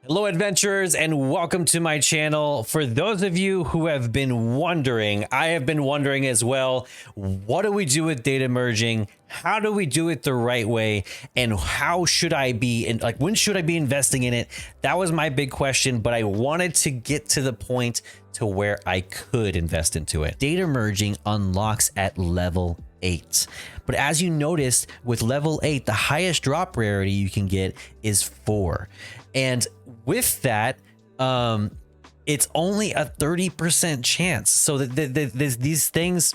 Hello adventurers and welcome to my channel. For those of you who have been wondering, I have been wondering as well, what do we do with data merging? How do we do it the right way? And how should I be, and like when should I be investing in it? That was my big question, but I wanted to get to the point to where I could invest into it. Data merging unlocks at level 8. But as you noticed with level 8, the highest drop rarity you can get is 4. And with that, it's only a 30% chance. So these things,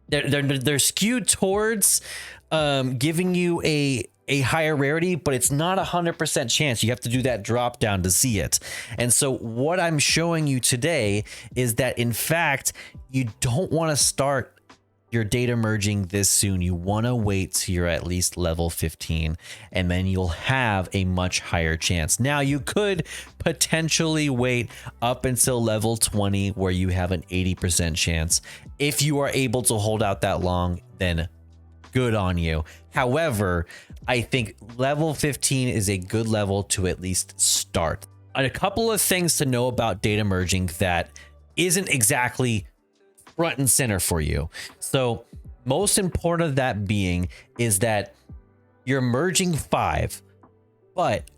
they're skewed towards giving you a higher rarity, but it's not 100% chance. You have to do that drop down to see it. And so what I'm showing you today is that in fact, you don't want to start your data merging this soon. You want to wait till you're at least level 15 and then you'll have a much higher chance. Now you could potentially wait up until level 20 where you have an 80% chance. If you are able to hold out that long, then good on you. However, I think level 15 is a good level to at least start. And a couple of things to know about data merging that isn't exactly front and center for you. So most important of that being is that you're merging 5, but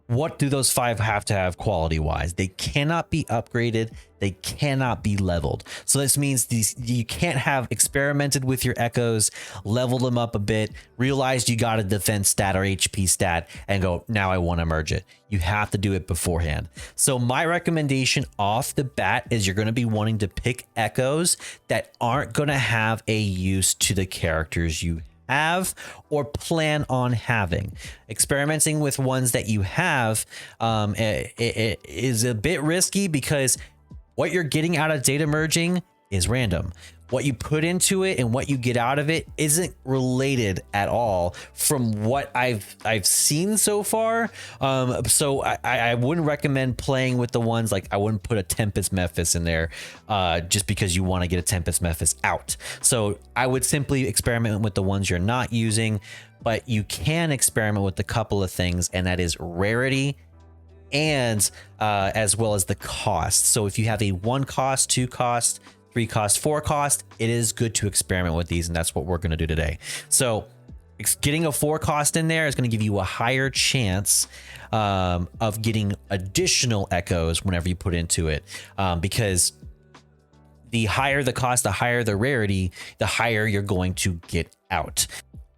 what do those 5 have to have quality wise? They cannot be upgraded. They cannot be leveled. So this means you can't have experimented with your echoes, leveled them up a bit, realized you got a defense stat or HP stat and go, now I want to merge it. You have to do it beforehand. So my recommendation off the bat is you're going to be wanting to pick echoes that aren't going to have a use to the characters you have or plan on having. Experimenting with ones that you have it is a bit risky because what you're getting out of data merging is random. What you put into it and what you get out of it isn't related at all from what I've seen so far. So I wouldn't recommend playing with the ones like I wouldn't put a Tempest Mephis in there just because you want to get a Tempest Mephis out. So I would simply experiment with the ones you're not using, but you can experiment with a couple of things, and that is rarity and as well as the cost. So if you have a 1 cost, 2 cost, 3 cost, 4 cost, it is good to experiment with these, and that's what we're going to do today. So getting a 4 cost in there is going to give you a higher chance of getting additional echoes whenever you put into it, because the higher the cost, the higher the rarity, the higher you're going to get out.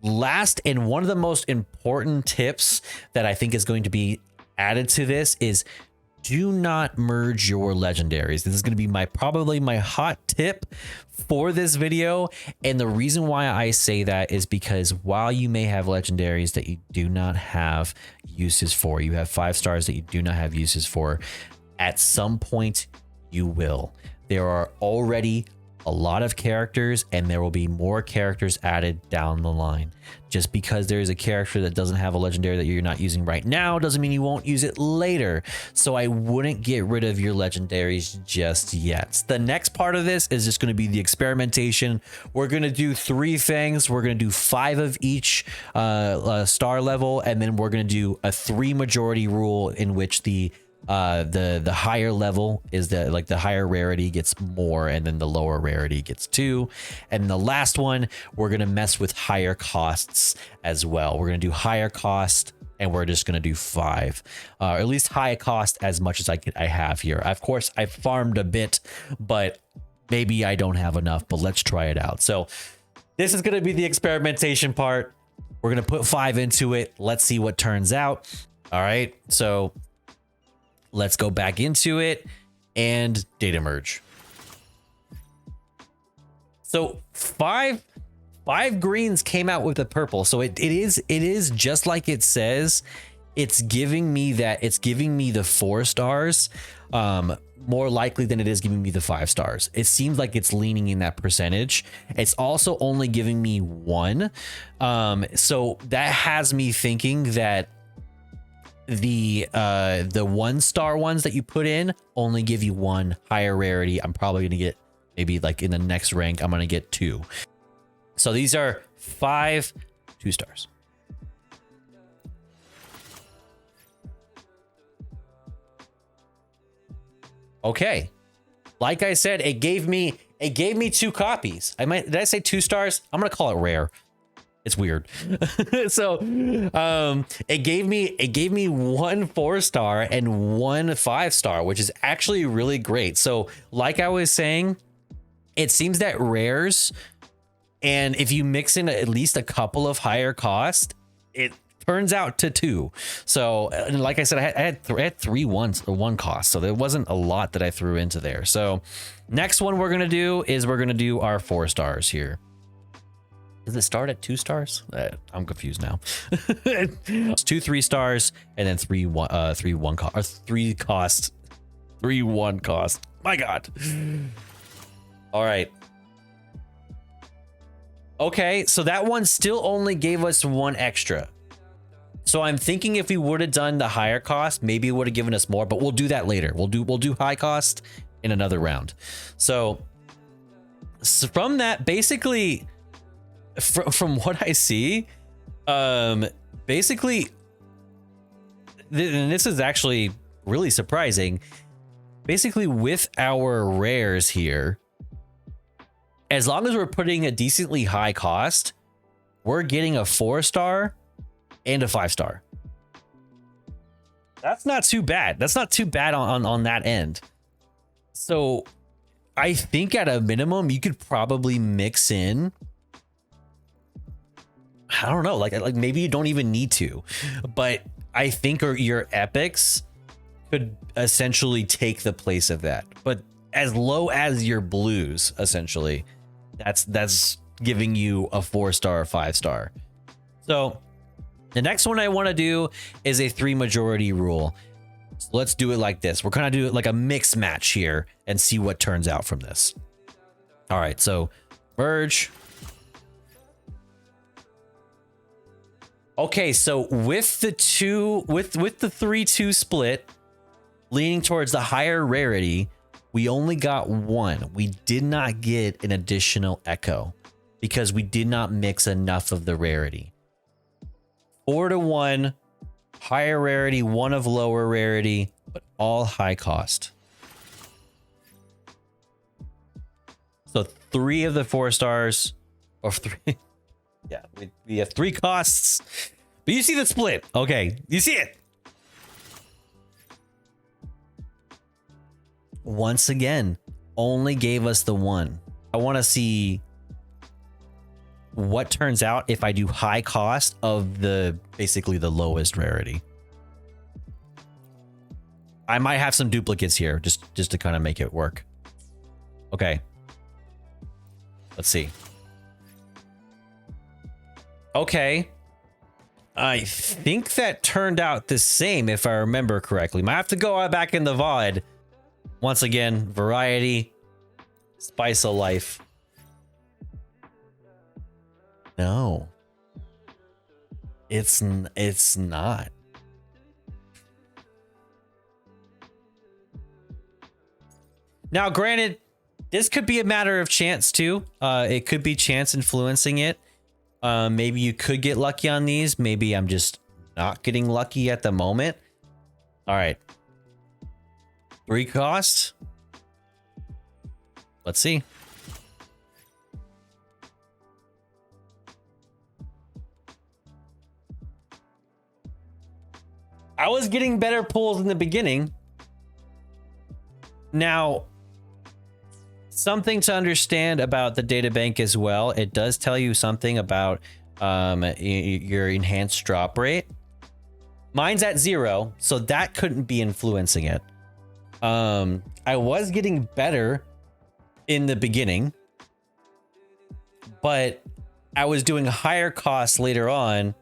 Last, and one of the most important tips that I think is going to be added to this is do not merge your legendaries. This is going to be probably my hot tip for this video. And the reason why I say that is because while you may have legendaries that you do not have uses for, you have 5 stars that you do not have uses for, at some point you will. There are already a lot of characters and there will be more characters added down the line. Just because there is a character that doesn't have a legendary that you're not using right now doesn't mean you won't use it later. So I wouldn't get rid of your legendaries just yet. The next part of this is just going to be the experimentation. We're going to do 3 things. We're going to do 5 of each star level, and then we're going to do a 3 majority rule in which the higher level is the higher rarity gets more, and then the lower rarity gets 2. And the last one, we're going to mess with higher costs as well. We're going to do higher cost, and we're just going to do 5, or at least high cost as much as I have here. Of course, I farmed a bit, but maybe I don't have enough, but let's try it out. So this is going to be the experimentation part. We're going to put 5 into it. Let's see what turns out. All right. So let's go back into it and data merge. So five greens came out with the purple. So it is just like it says. It's giving me that. It's giving me the 4 stars more likely than it is giving me the 5 stars. It seems like it's leaning in that percentage. It's also only giving me 1. So that has me thinking that the 1-star ones that you put in only give you 1 higher rarity. I'm probably gonna get maybe like in the next rank I'm gonna get 2. So these are 5 2 stars. Okay. Like I said, it gave me 2 copies. Did I say 2 stars? I'm gonna call it rare. It's weird. So it gave me 1 4-star and 1 5-star, which is actually really great. So like I was saying, it seems that rares, and if you mix in at least a couple of higher cost, it turns out to 2. So and like I said, I had 3 ones or 1 cost, so there wasn't a lot that I threw into there. So next one we're gonna do is we're gonna do our 4 stars here. Does it start at 2 stars? I'm confused now. It's 2 3 stars and then 3 1 cost, or 3 cost, 3 1 cost. My God. All right. Okay, so that one still only gave us 1 extra. So I'm thinking if we would have done the higher cost, maybe it would have given us more, but we'll do that later. We'll do high cost in another round. So from that, basically, from what I see, basically, and this is actually really surprising, basically with our rares here, as long as we're putting a decently high cost, we're getting a 4-star and a 5-star. That's not too bad. That's not too bad on that end. So I think at a minimum, you could probably mix in, I don't know, like maybe you don't even need to, but I think your epics could essentially take the place of that. But as low as your blues, essentially, that's giving you a 4-star or 5-star. So the next one I want to do is a 3 majority rule. So let's do it like this. We're gonna do it like a mix match here and see what turns out from this. All right, so merge. Okay, so with the 3-2 split, leaning towards the higher rarity, we only got 1. We did not get an additional echo because we did not mix enough of the rarity. 4 to 1, higher rarity, 1 of lower rarity, but all high cost. So 3 of the 4 stars, or 3. Yeah, we have 3 costs, but you see the split. Okay, you see it. Once again, only gave us the 1. I want to see what turns out if I do high cost of basically the lowest rarity. I might have some duplicates here just to kind of make it work. Okay. Let's see. Okay. I think that turned out the same if I remember correctly. Might have to go back in the VOD. Once again, variety, spice of life. No. It's not. Now, granted, this could be a matter of chance too. It could be chance influencing it. Maybe you could get lucky on these. Maybe I'm just not getting lucky at the moment. All right. 3 cost. Let's see. I was getting better pulls in the beginning. Now, something to understand about the data bank as well. It does tell you something about your enhanced drop rate. Mine's at 0, so that couldn't be influencing it. I was getting better in the beginning, but I was doing higher costs later on,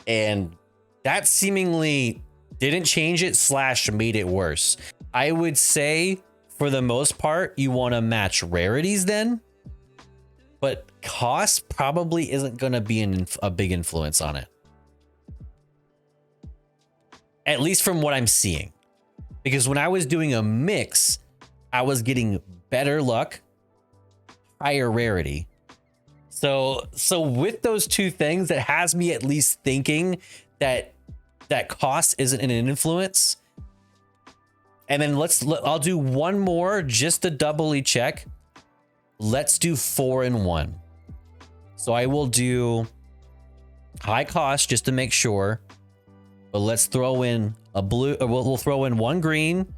and that seemingly didn't change it / made it worse. I would say for the most part, you want to match rarities then, but cost probably isn't going to be a big influence on it. At least from what I'm seeing. Because when I was doing a mix, I was getting better luck, higher rarity. So with those 2 things, that has me at least thinking that cost isn't an influence. And then I'll do one more just to doubly check. Let's do 4 and 1. So I will do high cost just to make sure. But let's throw in a blue, or we'll throw in 1 green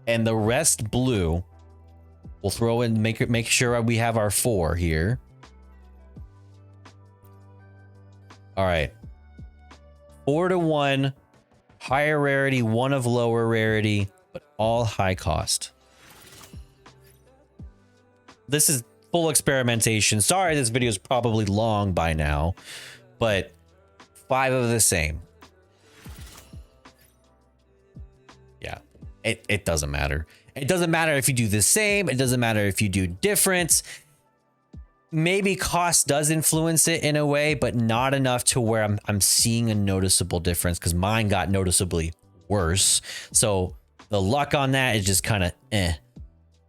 and the rest blue. We'll throw in, make sure we have our 4 here. All right. 4 to 1, higher rarity, 1 of lower rarity, but all high cost. This is full experimentation. Sorry, this video is probably long by now, but 5 of the same. Yeah, it doesn't matter. It doesn't matter if you do the same. It doesn't matter if you do different. Maybe cost does influence it in a way, but not enough to where I'm seeing a noticeable difference, because mine got noticeably worse. So the luck on that is just kind of eh.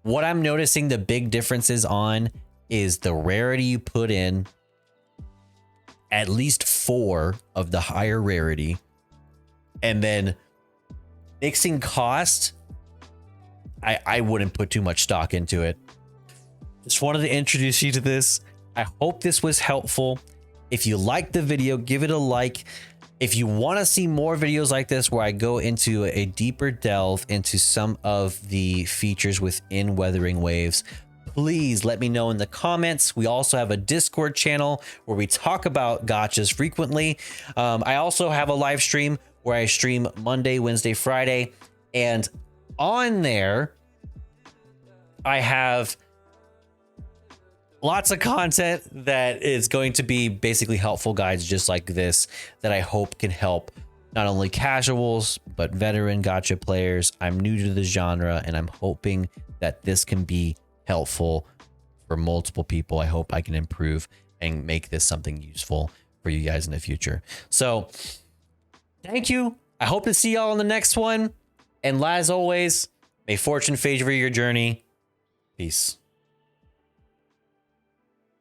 What I'm noticing the big differences on is the rarity you put in, at least 4 of the higher rarity, and then mixing cost. I wouldn't put too much stock into it. Just wanted to introduce you to this. I hope this was helpful. If you liked the video, give it a like. If you want to see more videos like this where I go into a deeper delve into some of the features within Wuthering Waves, please let me know in the comments. We also have a Discord channel where we talk about gachas frequently. I also have a live stream where I stream Monday, Wednesday, Friday, and on there I have lots of content that is going to be basically helpful guides just like this that I hope can help not only casuals but veteran gacha players. I'm new to the genre and I'm hoping that this can be helpful for multiple people. I hope I can improve and make this something useful for you guys in the future. So thank you. I hope to see y'all in the next one. And as always, may fortune favor your journey. Peace.